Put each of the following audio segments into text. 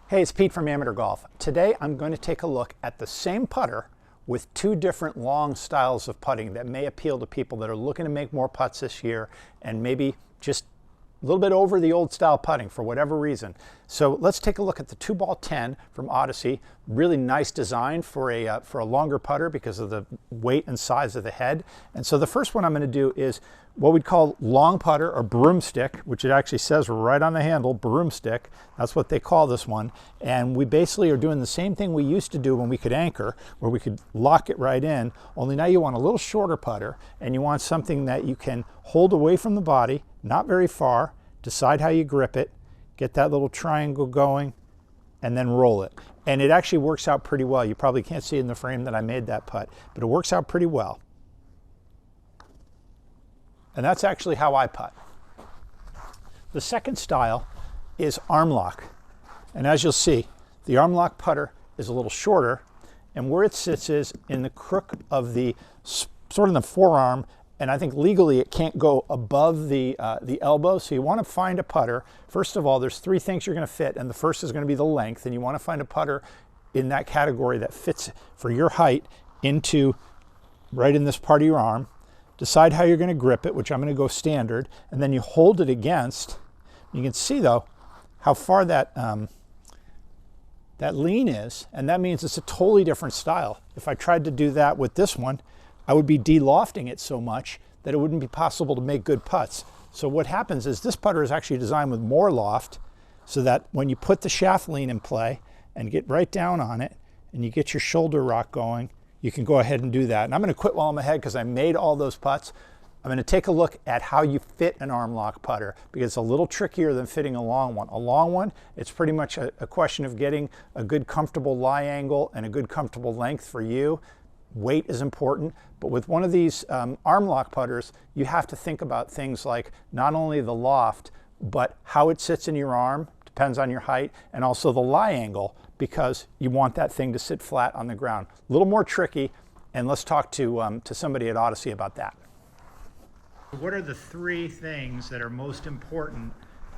Hey, it's Pete from Amateur Golf. Today I'm going to take a look at the same putter with two different long styles of putting that may appeal to people that are looking to make more putts this year and maybe just a little bit over the old style putting for whatever reason. So let's take a look at the 2-ball 10 from Odyssey. Really nice design for a longer putter because of the weight and size of the head. And so the first one I'm going to do is what we'd call long putter or broomstick, which it actually says right on the handle, broomstick. That's what they call this one. And we basically are doing the same thing we used to do when we could anchor, where we could lock it right in, only now you want a little shorter putter and you want something that you can hold away from the body, not very far, decide how you grip it, get that little triangle going, and then roll it. And it actually works out pretty well. You probably can't see in the frame that I made that putt, but it works out pretty well. And that's actually how I putt. The second style is arm lock. And as you'll see, the arm lock putter is a little shorter, and where it sits is in the crook of the, sort of the forearm, and I think legally it can't go above the elbow. So you want to find a putter. First of all, there's three things you're going to fit, and the first is going to be the length, and you want to find a putter in that category that fits for your height into right in this part of your arm. Decide how you're going to grip it, which I'm going to go standard, and then you hold it against. You can see though how far that that lean is, and that means it's a totally different style. If I tried to do that with this one, I would be de-lofting it so much that it wouldn't be possible to make good putts. So what happens is this putter is actually designed with more loft so that when you put the shaft lean in play and get right down on it and you get your shoulder rock going, you can go ahead and do that. And I'm going to quit while I'm ahead because I made all those putts. I'm going to take a look at how you fit an arm lock putter because it's a little trickier than fitting a long one. A long one, it's pretty much a question of getting a good comfortable lie angle and a good comfortable length for you. Weight is important, but with one of these arm lock putters, you have to think about things like not only the loft, but how it sits in your arm, depends on your height, and also the lie angle, because you want that thing to sit flat on the ground. A little more tricky, and let's talk to somebody at Odyssey about that. What are the three things that are most important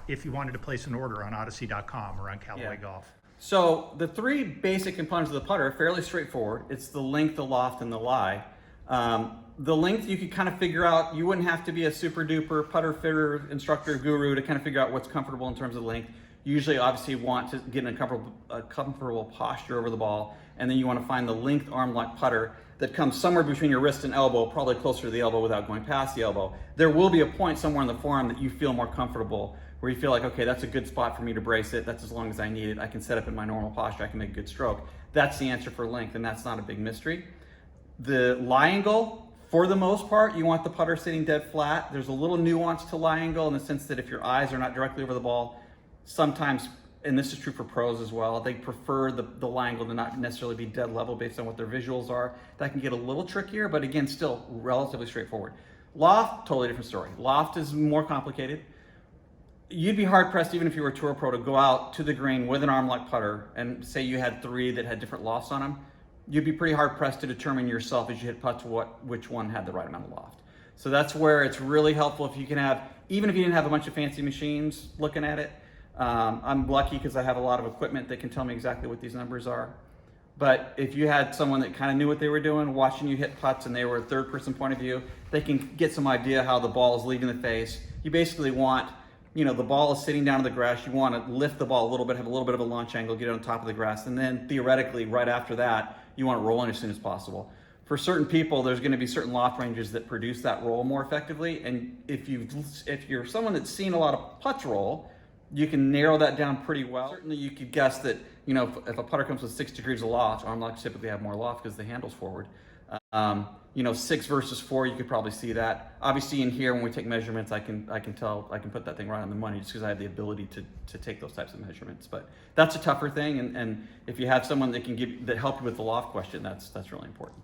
if you wanted to place an order on Odyssey.com or on Callaway Golf? So the three basic components of the putter are fairly straightforward. It's the length, the loft, and the lie. The length you could kind of figure out. You wouldn't have to be a super duper putter fitter instructor guru to kind of figure out what's comfortable in terms of length. Usually, obviously, you want to get in a comfortable posture over the ball, and then you want to find the length arm lock putter that comes somewhere between your wrist and elbow, probably closer to the elbow without going past the elbow. There will be a point somewhere in the forearm that you feel more comfortable, where you feel like, okay, that's a good spot for me to brace it. That's as long as I need it. I can set up in my normal posture. I can make a good stroke. That's the answer for length, and that's not a big mystery. The lie angle, for the most part, you want the putter sitting dead flat. There's a little nuance to lie angle in the sense that if your eyes are not directly over the ball, sometimes, and this is true for pros as well, they prefer the lie angle to not necessarily be dead level based on what their visuals are. That can get a little trickier, but again, still relatively straightforward. Loft, totally different story. Loft is more complicated. You'd be hard pressed, even if you were a tour pro, to go out to the green with an arm lock putter and say you had three that had different lofts on them. You'd be pretty hard pressed to determine yourself as you hit putts which one had the right amount of loft. So that's where it's really helpful if you can have, even if you didn't have a bunch of fancy machines looking at it. I'm lucky because I have a lot of equipment that can tell me exactly what these numbers are. But if you had someone that kind of knew what they were doing, watching you hit putts and they were a third person point of view, they can get some idea how the ball is leaving the face. You basically want, the ball is sitting down in the grass. You want to lift the ball a little bit, have a little bit of a launch angle, get it on top of the grass. And then theoretically, right after that, you want it rolling as soon as possible. For certain people, there's going to be certain loft ranges that produce that roll more effectively. And if you're someone that's seen a lot of putts roll, you can narrow that down pretty well. Certainly you could guess that, if a putter comes with 6 degrees of loft, arm locks typically have more loft because the handle's forward. 6 versus 4, you could probably see that. Obviously in here, when we take measurements, I can put that thing right on the money just because I have the ability to take those types of measurements. But that's a tougher thing. And if you have someone that can help you with the loft question, that's really important.